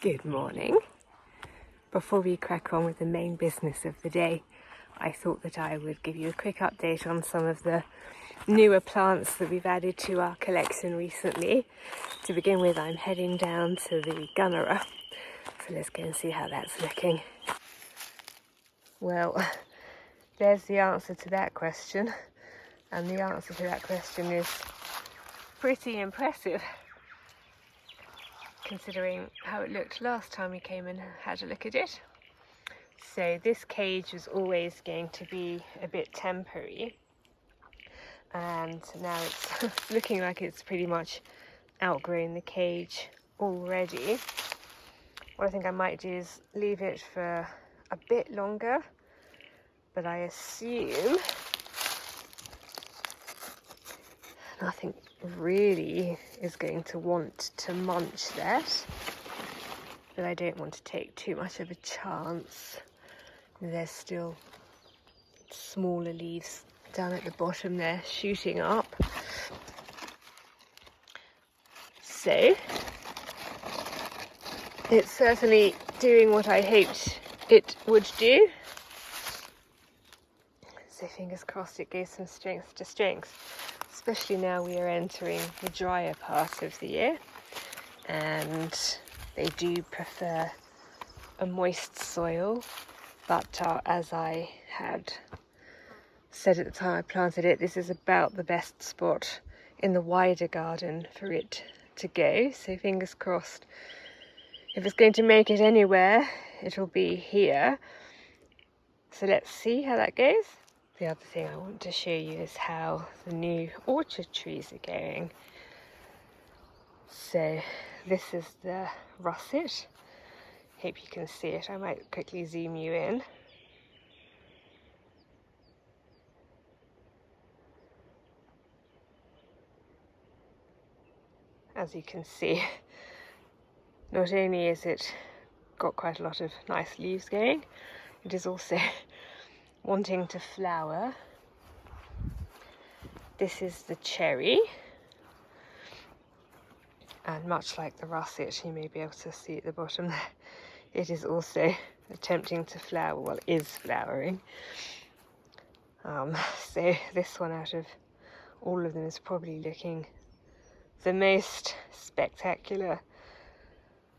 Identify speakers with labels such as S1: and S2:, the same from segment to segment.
S1: Good morning. Before we crack on with the main business of the day, I thought that I would give you a quick update on some of the newer plants that we've added to our collection recently. To begin with, I'm heading down to the Gunnera, so let's go and see how that's looking. Well, there's the answer to that question, and the answer to that question is pretty impressive, considering how it looked last time we came and had a look at it. So this cage was always going to be a bit temporary, and now it's looking like it's pretty much outgrown the cage already. What I think I might do is leave it for a bit longer, but I assume nothing really is going to want to munch that, but I don't want to take too much of a chance. There's still smaller leaves down at the bottom there shooting up, so it's certainly doing what I hoped it would do. So fingers crossed it goes from strength to strength, especially now we are entering the drier part of the year, and they do prefer a moist soil, but as I had said at the time I planted it, this is about the best spot in the wider garden for it to go, so fingers crossed. If it's going to make it anywhere, it'll be here. So let's see how that goes. The other thing I want to show you is how the new orchard trees are going. So this is the russet. Hope you can see it. I might quickly zoom you in. As you can see, not only is it got quite a lot of nice leaves going, it is also wanting to flower. This is the cherry, and much like the russet, you may be able to see at the bottom there, it is also attempting to flower, well, is flowering. So this one out of all of them is probably looking the most spectacular,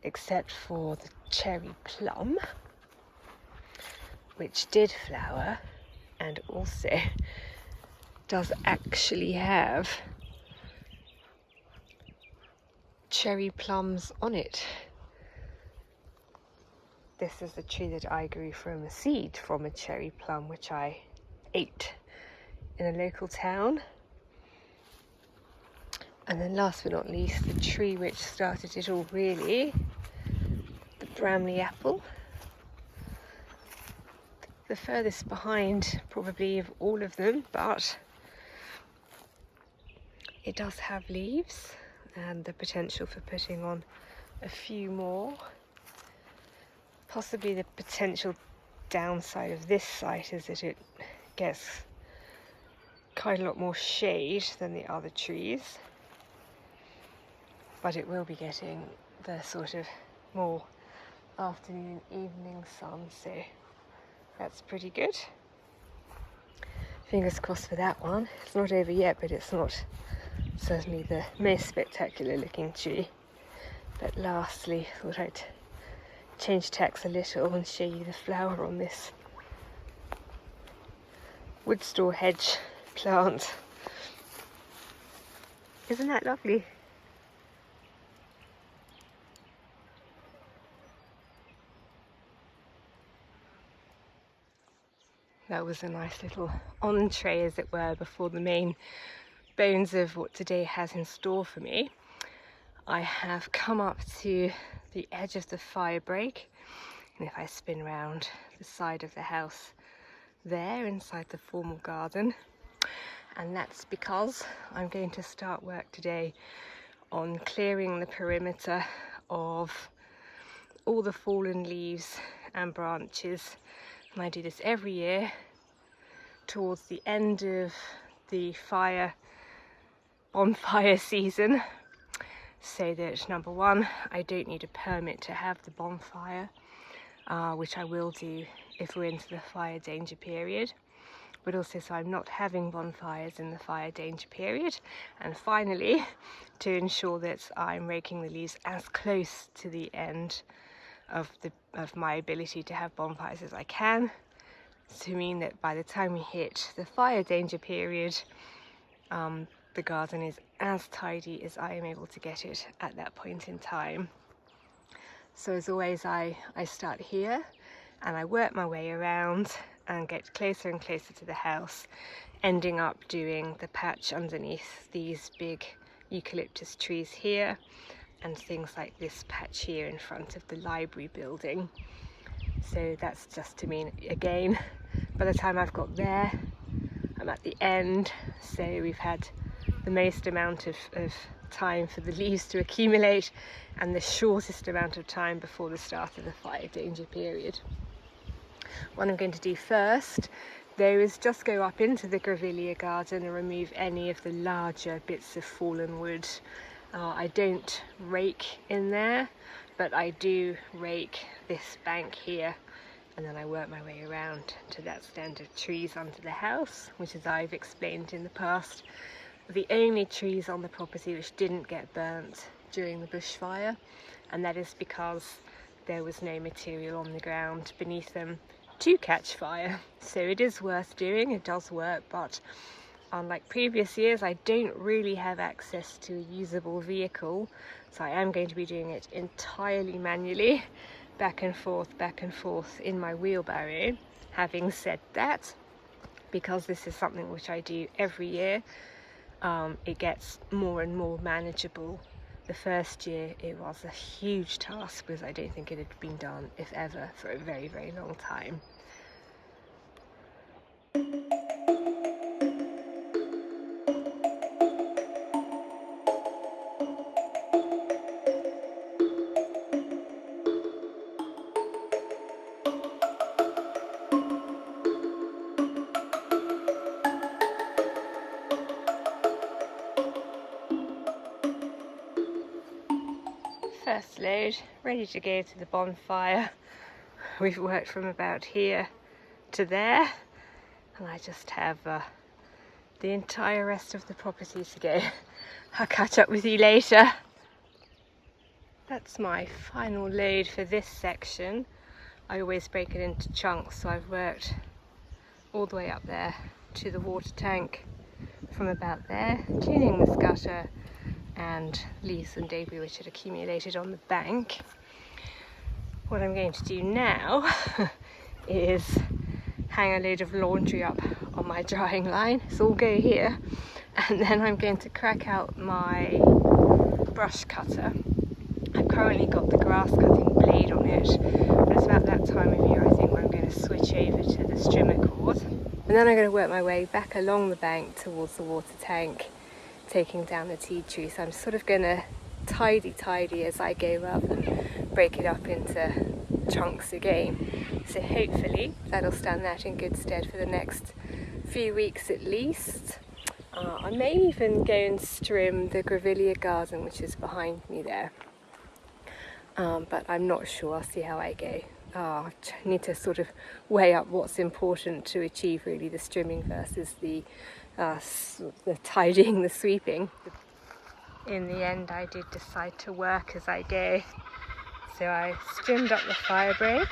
S1: except for the cherry plum, which did flower and also does actually have cherry plums on it. This is the tree that I grew from a seed from a cherry plum, which I ate in a local town. And then last but not least, the tree which started it all really, the Bramley apple. The furthest behind probably of all of them, but it does have leaves and the potential for putting on a few more. Possibly the potential downside of this site is that it gets quite a lot more shade than the other trees, but it will be getting the sort of more afternoon, evening sun, so that's pretty good. Fingers crossed for that one. It's not over yet, but it's not certainly the most spectacular looking tree. But lastly, I thought I'd change tacks a little and show you the flower on this wood store hedge plant. Isn't that lovely? That was a nice little entree, as it were, before the main bones of what today has in store for me. I have come up to the edge of the fire break, and if I spin round the side of the house there inside the formal garden, and that's because I'm going to start work today on clearing the perimeter of all the fallen leaves and branches. And I do this every year towards the end of the bonfire season. so that number one, I don't need a permit to have the bonfire, which I will do if we're into the fire danger period, but also so I'm not having bonfires in the fire danger period. And finally, to ensure that I'm raking the leaves as close to the end of my ability to have bonfires as I can, to mean that by the time we hit the fire danger period, the garden is as tidy as I am able to get it at that point in time. So as always, I start here and I work my way around and get closer and closer to the house, ending up doing the patch underneath these big eucalyptus trees here, and things like this patch here in front of the library building. So that's just to mean, again, by the time I've got there, I'm at the end, so we've had the most amount of time for the leaves to accumulate and the shortest amount of time before the start of the fire danger period. What I'm going to do first, though, is just go up into the grevillea garden and remove any of the larger bits of fallen wood. I don't rake in there, but I do rake this bank here, and then I work my way around to that stand of trees under the house, which, as I've explained in the past, are the only trees on the property which didn't get burnt during the bushfire, and that is because there was no material on the ground beneath them to catch fire. So it is worth doing, it does work, but unlike previous years, I don't really have access to a usable vehicle, so I am going to be doing it entirely manually, back and forth in my wheelbarrow. Having said that, because this is something which I do every year, it gets more and more manageable. The first year it was a huge task because I don't think it had been done, if ever, for a very, very long time. First load, ready to go to the bonfire. We've worked from about here to there, and I just have the entire rest of the property to go. I'll catch up with you later. That's my final load for this section. I always break it into chunks, so I've worked all the way up there to the water tank, from about there, tuning this gutter and leaves and debris which had accumulated on the bank. What I'm going to do now is hang a load of laundry up on my drying line. It's all go here, and then I'm going to crack out my brush cutter. I've currently got the grass cutting blade on it, but it's about that time of year, I think, where I'm going to switch over to the strimmer cord. And then I'm going to work my way back along the bank towards the water tank, taking down the tea tree. So I'm sort of going to tidy as I go rather than break it up into chunks again. So hopefully that'll stand that in good stead for the next few weeks at least. I may even go and trim the grevillea garden which is behind me there, but I'm not sure. I'll see how I go. I need to sort of weigh up what's important to achieve, really, the trimming versus the tidying, the sweeping. In the end, I did decide to work as I go, so I trimmed up the fire break.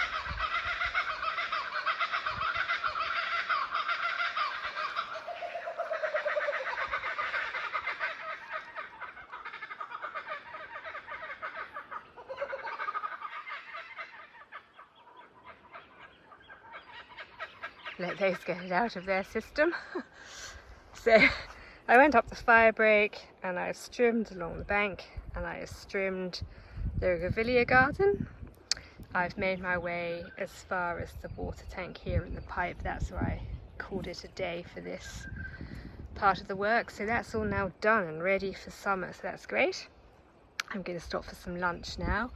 S1: Let those get it out of their system. So I went up the fire break and I trimmed along the bank, and I trimmed the grevillea garden. I've made my way as far as the water tank here in the pipe. That's where I called it a day for this part of the work. So that's all now done and ready for summer, so that's great. I'm going to stop for some lunch now,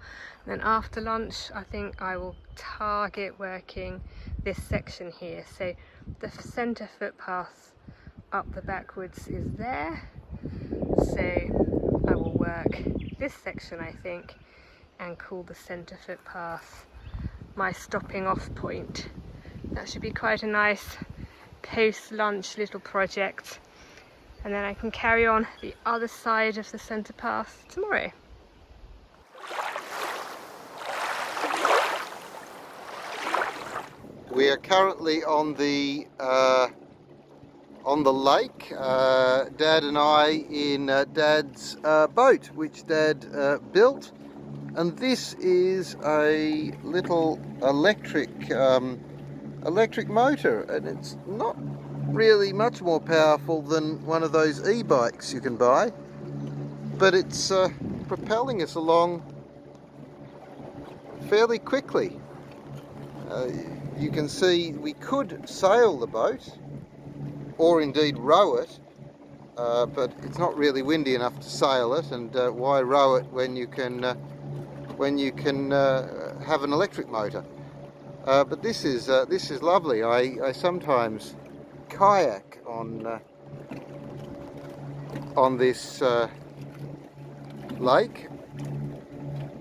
S1: and then after lunch I think I will target working this section here. So the centre footpath up the backwoods is there, so I will work this section, I think, and call the centre footpath my stopping off point. That should be quite a nice post-lunch little project, and then I can carry on the other side of the centre path tomorrow.
S2: We are currently on the lake, Dad and I in Dad's boat, which Dad built, and this is a little electric motor, and it's not really much more powerful than one of those e-bikes you can buy, but it's propelling us along fairly quickly. You can see we could sail the boat or indeed row it, but it's not really windy enough to sail it, and why row it when you can have an electric motor. But this is lovely. I sometimes kayak on this lake,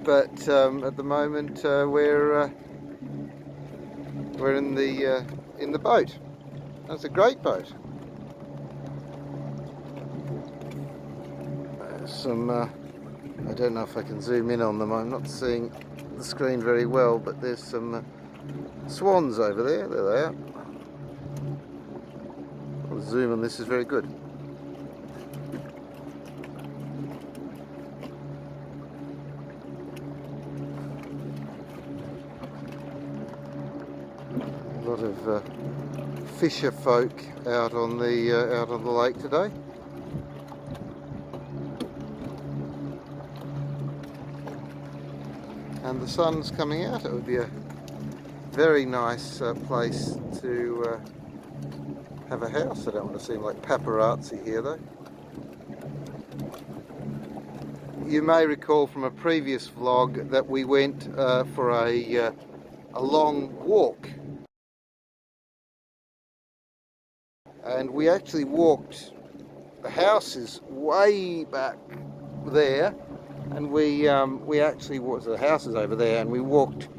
S2: but at the moment we're in the boat. That's a great boat. Some I don't know if I can zoom in on them. I'm not seeing the screen very well, but there's some swans over there. There they are. The zoom on this is very good. A lot of fisher folk out on the lake today. And the sun's coming out. It would be a very nice place to have a house. I don't want to seem like paparazzi here though. You may recall from a previous vlog that we went for a long walk, and we actually walked. The house is way back there, and we actually walked. The house is over there, and we walked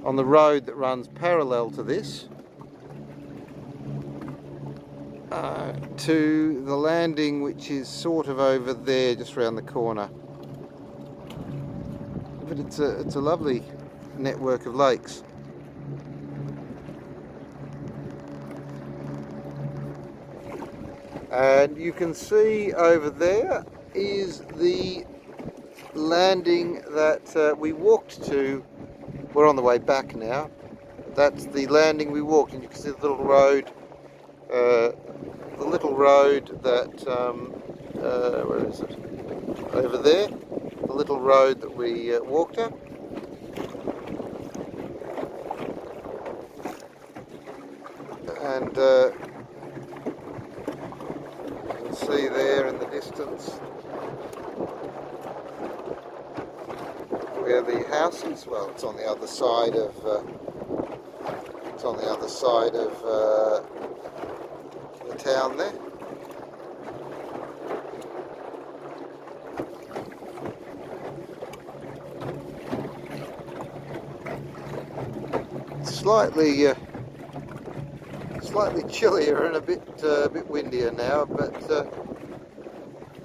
S2: on the road that runs parallel to this to the landing, which is sort of over there, just around the corner. But it's a lovely network of lakes. And you can see over there is the landing that we walked to. We're on the way back now. That's the landing we walked, and you can see the little road. That where is it? Over there. The little road that we walked up. And you can see there in the distance where the house is. Well, it's on the other side of the town there. Slightly chillier and a bit windier now, but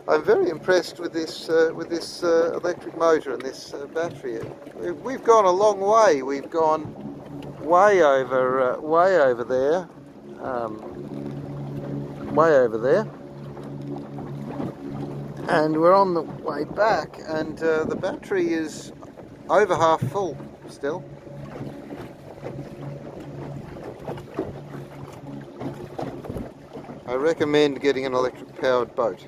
S2: I'm very impressed with this electric motor and this battery. We've gone a long way. We've gone way over there, and we're on the way back, and the battery is over half full still. I recommend getting an electric powered boat.